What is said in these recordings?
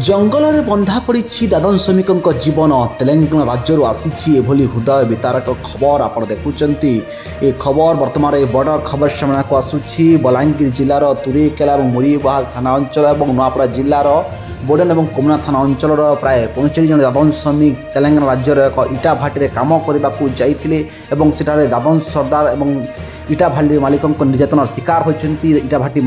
ଜଙ୍ଗଲରେ ବନ୍ଧା ପଡ଼ିଛି ଦାଦନ ଶ୍ରମିକଙ୍କ ଜୀବନ। ତେଲେଙ୍ଗାନା ରାଜ୍ୟରୁ ଆସିଛି ଏଭଳି ହୃଦୟ ବିତାରକ ଖବର ଆପଣ ଦେଖୁଛନ୍ତି। ଏ ଖବର ବର୍ତ୍ତମାନ ଏ ବଡ଼ ଖବର ସାମ୍ନାକୁ ଆସୁଛି। ବଲାଙ୍ଗୀର ଜିଲ୍ଲାର ତୁରେକେଲା ଏବଂ ମୁରିବାହାଲ ଥାନା ଅଞ୍ଚଳ ଏବଂ ନୂଆପଡ଼ା ଜିଲ୍ଲାର ବୋଡେନ ଏବଂ କୋମନା ଥାନା ଅଞ୍ଚଳର ପ୍ରାୟ 45 ଜଣ ଦାଦନ ଶ୍ରମିକ ତେଲେଙ୍ଗାନା ରାଜ୍ୟର ଏକ ଇଟା ଭାଟିରେ କାମ କରିବାକୁ ଯାଇଥିଲେ ଏବଂ ସେଠାରେ ଦାଦନ ସର୍ଦ୍ଦାର ଏବଂ ଇଟା ଭାଟି ମାଲିକଙ୍କ ନିର୍ଯାତନାର ଶିକାର ହୋଇଛନ୍ତି। ଇଟା ଭାଟି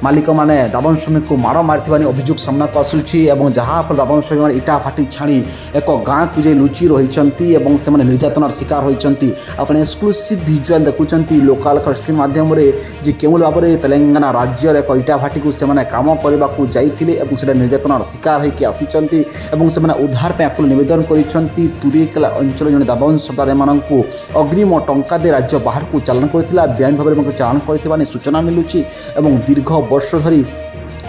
ମାଲିକମାନେ ଦାଦନ ଶ୍ରମିକଙ୍କୁ ମାଡ଼ ମାରିଥିବା ଅଭିଯୋଗ ସାମ୍ନାକୁ ଆସୁଛି ଏବଂ ଯାହାଫଳରେ ଦାଦନ ଶ୍ରମିକମାନେ ଇଟା ଭାଟି ଛାଣି ଏକ ଗାଁକୁ ଯାଇ ଲୁଚି ରହିଛନ୍ତି ଏବଂ ସେମାନେ ନିର୍ଯାତନାର ଶିକାର ହୋଇଛନ୍ତି। ଆପଣ ଏକ୍ସକ୍ଲୁସିଭ୍ ଭିଜୁଆଲ୍ ଦେଖୁଛନ୍ତି ଲୋକାଲ୍ ସ୍କ୍ରିନ୍ ମାଧ୍ୟମରେ ଯେ କେଉଁଭଳି ଭାବରେ ତେଲେଙ୍ଗାନା ରାଜ୍ୟର ଏକ ଇଟା ଭାଟିକୁ ସେମାନେ କାମ କରିବାକୁ ଯାଇଥିଲେ ଏବଂ ସେଟା ନିର୍ଯାତନାର ଶିକାର ହୋଇକି ଆସିଛନ୍ତି ଏବଂ ସେମାନେ ଉଦ୍ଧାର ପାଇଁ ଆକୁଳ ନିବେଦନ କରିଛନ୍ତି। ତୁରେକେଲା ଅଞ୍ଚଳ ଜଣେ ଦାଦନ ସର୍ଦ୍ଦାର ଏମାନଙ୍କୁ ଅଗ୍ରିମ ଟଙ୍କା ଦେଇ ରାଜ୍ୟ ବାହାରକୁ ଚାଲାଣ କରିଥିଲା, ବେଆଇନ ଭାବରେ ଚାଲାଣ କରିଥିବା ନେଇ ସୂଚନା ମିଳୁଛି ଏବଂ ଦୀର୍ଘ ବର୍ଷ ଧରି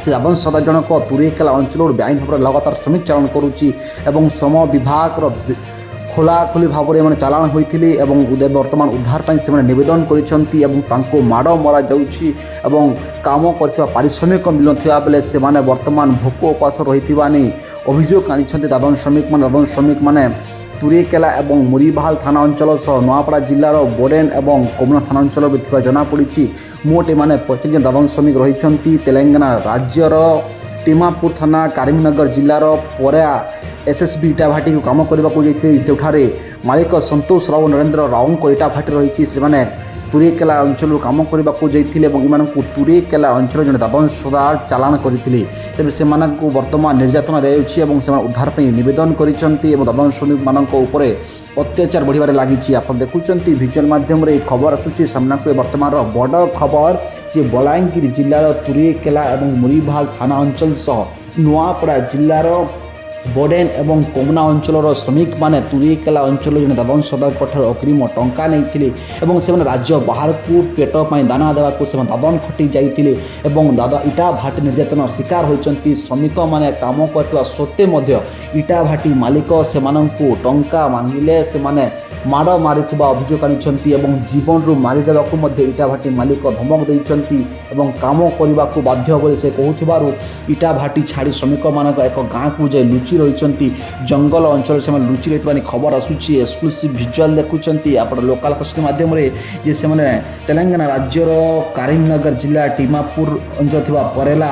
ସେ ଦାଦନ ସର୍ଦ୍ଦାର ଜଣକ ତୁରେକେଲା ଅଞ୍ଚଳରୁ ବେଆଇନ ଭାବରେ ଲଗାତାର ଶ୍ରମିକ ଚାଲାଣ କରୁଛି ଏବଂ ଶ୍ରମ ବିଭାଗର ଖୋଲାଖୋଲି ଭାବରେ ଏମାନେ ଚାଲାଣ ହୋଇଥିଲେ ଏବଂ ବର୍ତ୍ତମାନ ଉଦ୍ଧାର ପାଇଁ ସେମାନେ ନିବେଦନ କରିଛନ୍ତି ଏବଂ ତାଙ୍କୁ ମାଡ଼ ମରାଯାଉଛି ଏବଂ କାମ କରିଥିବା ପାରିଶ୍ରମିକ ମିଳୁନଥିବା ବେଳେ ସେମାନେ ବର୍ତ୍ତମାନ ଭୋକ ଉପାସ ରହିଥିବା ନେଇ ଅଭିଯୋଗ ଆଣିଛନ୍ତି ଦାଦନ ଶ୍ରମିକମାନେ। ତୁରେକେଲା ଏବଂ ମୁରିବାହାଲ ଥାନା ଅଞ୍ଚଳ ସହ ନୂଆପଡ଼ା ଜିଲ୍ଲାର ବୋଡେନ ଏବଂ କୋମନା ଥାନା ଅଞ୍ଚଳରେ ଥିବା ଜଣାପଡ଼ିଛି। ମୋଟ ଏମାନେ 25 ଜଣ ଦାଦନ ଶ୍ରମିକ ରହିଛନ୍ତି। ତେଲେଙ୍ଗାନା ରାଜ୍ୟର ଟିମାପୁର ଥାନା କରିମନଗର ଜିଲ୍ଲାର ପରା ଏସ୍ଏସ୍ବି ଇଟା ଭାଟିକୁ କାମ କରିବାକୁ ଯାଇଥିଲେ। ସେଠାରେ ମାଲିକ ସନ୍ତୋଷ ରାଓ ନରେନ୍ଦ୍ର ରାଓଙ୍କ ଇଟା ଭାଟି ରହିଛି। ସେମାନେ ତୁରେକେଲା ଅଞ୍ଚଳରୁ କାମ କରିବାକୁ ଯାଇଥିଲେ ଏବଂ ଏମାନଙ୍କୁ ତୁରେକେଲା ଅଞ୍ଚଳ ଜଣେ ଦାଦନ ସର୍ଦ୍ଦାର ଚାଲାଣ କରିଥିଲେ। ତେବେ ସେମାନଙ୍କୁ ବର୍ତ୍ତମାନ ନିର୍ଯାତନା ଦିଆଯାଉଛି ଏବଂ ସେମାନେ ଉଦ୍ଧାର ପାଇଁ ନିବେଦନ କରିଛନ୍ତି ଏବଂ ଦାଦନ ଶ୍ରମିକମାନଙ୍କ ଉପରେ ଅତ୍ୟାଚାର ବଢ଼ିବାରେ ଲାଗିଛି। ଆପଣ ଦେଖୁଛନ୍ତି ଭିଜୁଆଲ୍ ମାଧ୍ୟମରେ ଏହି ଖବର ଆସୁଛି ସାମ୍ନାକୁ। ବର୍ତ୍ତମାନର ବଡ଼ ଖବର ଯେ ବଲାଙ୍ଗୀର ଜିଲ୍ଲାର ତୁରେକେଲା ଏବଂ ମୁରିବାହାଲ ଥାନା ଅଞ୍ଚଳ ସହ ନୂଆପଡ଼ା ଜିଲ୍ଲାର ବୋଡେନ ଏବଂ କୋମନା ଅଞ୍ଚଳର ଶ୍ରମିକମାନେ ତୁରେକେଲା ଅଞ୍ଚଳ ଜଣେ ଦାଦନ ସର୍ଦ୍ଦାରଙ୍କଠାରୁ ଅଗ୍ରିମ ଟଙ୍କା ନେଇଥିଲେ ଏବଂ ସେମାନେ ରାଜ୍ୟ ବାହାରକୁ ପେଟ ପାଇଁ ଦାନା ଦେବାକୁ ସେମାନେ ଦାଦନ ଖଟି ଯାଇଥିଲେ ଏବଂ ଇଟା ଭାଟି ନିର୍ଯାତନାର ଶିକାର ହୋଇଛନ୍ତି। ଶ୍ରମିକମାନେ କାମ କରୁଥିବା ସତ୍ତ୍ୱେ ମଧ୍ୟ ଇଟା ଭାଟି ମାଲିକ ସେମାନଙ୍କୁ ଟଙ୍କା ମାଗିଲେ ସେମାନେ ମାଡ଼ ମାରିଥିବା ଅଭିଯୋଗ ଆଣିଛନ୍ତି ଏବଂ ଜୀବନରୁ ମାରିଦେବାକୁ ମଧ୍ୟ ଇଟା ଭାଟି ମାଲିକ ଧମକ ଦେଇଛନ୍ତି ଏବଂ କାମ କରିବାକୁ ବାଧ୍ୟ ବୋଲି ସେ କହୁଥିବାରୁ ଇଟା ଭାଟି ଛାଡ଼ି ଶ୍ରମିକମାନଙ୍କ ଏକ ଗାଁକୁ ଯାଇ ଲୁଚି ରହିଛନ୍ତି। ଜଙ୍ଗଲ ଅଞ୍ଚଳରେ ସେମାନେ ଲୁଚି ରହିଥିବା ଖବର ଆସୁଛି। ଏକ୍ସକ୍ଲୁସିଭ୍ ଭିଜୁଆଲ୍ ଦେଖୁଛନ୍ତି ଆପଣ ଲୋକାଲ୍ ସ୍କ୍ରିନ୍ ମାଧ୍ୟମରେ ଯେ ସେମାନେ ତେଲେଙ୍ଗାନା ରାଜ୍ୟର କରିମନଗର ଜିଲ୍ଲା ଟିମାପୁର ଅଞ୍ଚଳ ଥିବା ପରେଲା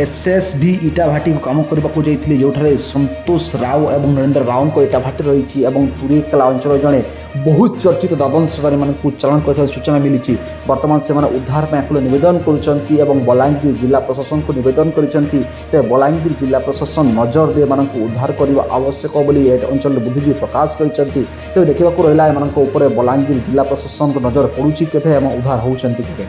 ଏସ୍ଏସ୍ବି ଇଟା ଭାଟିକୁ କାମ କରିବାକୁ ଯାଇଥିଲେ, ଯେଉଁଠାରେ ସନ୍ତୋଷ ରାଓ ଏବଂ ନରେନ୍ଦ୍ର ରାଓଙ୍କ ଇଟା ଭାଟି ରହିଛି ଏବଂ ତୁରେକେଲା ଅଞ୍ଚଳ ଜଣେ ବହୁତ ଚର୍ଚ୍ଚିତ ଦାଦନ ସର୍ଦ୍ଦାରମାନଙ୍କୁ ଚାଲାଣ କରିଥିବା ସୂଚନା ମିଳିଛି। ବର୍ତ୍ତମାନ ସେମାନେ ଉଦ୍ଧାର ପାଇଁ ଆକୁଳ ନିବେଦନ କରୁଛନ୍ତି ଏବଂ ବଲାଙ୍ଗୀର ଜିଲ୍ଲା ପ୍ରଶାସନକୁ ନିବେଦନ କରିଛନ୍ତି। ତେବେ ବଲାଙ୍ଗୀର ଜିଲ୍ଲା ପ୍ରଶାସନ ନଜର ଦେଇ ଏମାନଙ୍କୁ ଉଦ୍ଧାର କରିବା ଆବଶ୍ୟକ ବୋଲି ଏ ଅଞ୍ଚଳରେ ବୁଦ୍ଧିଜୀବୀ ପ୍ରକାଶ କରିଛନ୍ତି। ତେବେ ଦେଖିବାକୁ ରହିଲା ଏମାନଙ୍କ ଉପରେ ବଲାଙ୍ଗୀର ଜିଲ୍ଲା ପ୍ରଶାସନଙ୍କ ନଜର ପଡ଼ୁଛି କେବେ ଏବଂ ଉଦ୍ଧାର ହେଉଛନ୍ତି କେବେ।